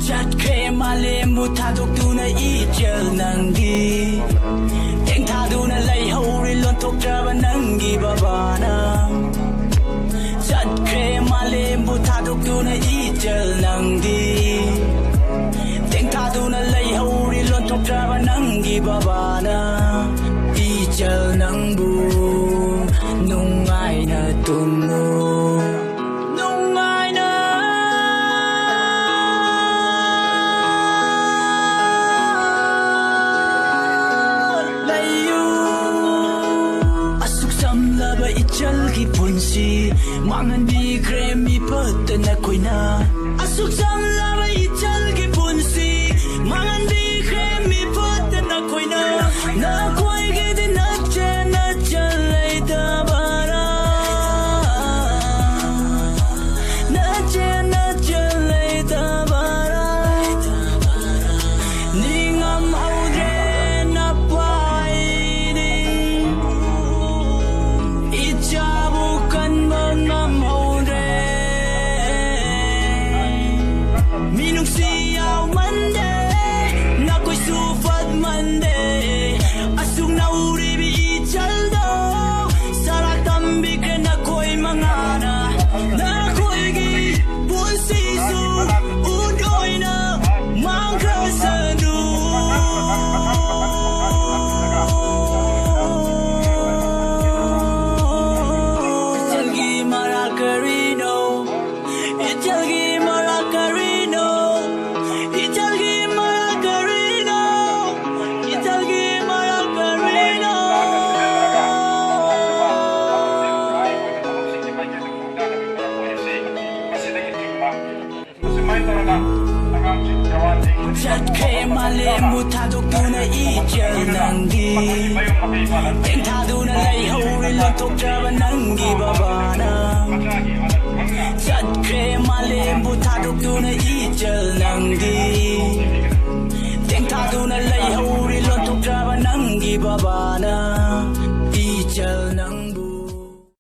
จัดเคมาเลมุทาดกดูในอีเจอนังดีเต็งทาดูในไหลหูริลอนทกเจอบันนังกีบาบานาจัดเคมาเลมุทาดกดูในอีเจอนังดีเต็งทาดูในไหลหูริลอนทกเจอบันนังกีบาบานาอีเจอนังบูนุ่งไงนะตุงมูIchal ki punsi mangan bi kremi pat na koina asuk sam lava ichal ki punsi mangan bi kremi pat na koina na koi ge de na chalai da bara na chalai da bara ningam audre na pai bukan mengamode minung siyaw mande nakoy sufad mande asung nauri bi ichaldo sarak tambi ke nakoy mangana nakoy gi bunsisu udoy na mangkasaduจัดเคมาเลมุทาดกดูในอีเจอนังดีเต็งทาดูในไหลหูริลอนทกเจอบันนังกีบาบานาจัดเคมาเลมุทาดกดูในอีเจอนังดีเต็งทาดูในไหลหูริลอนทกเจอบันนังกีบาบา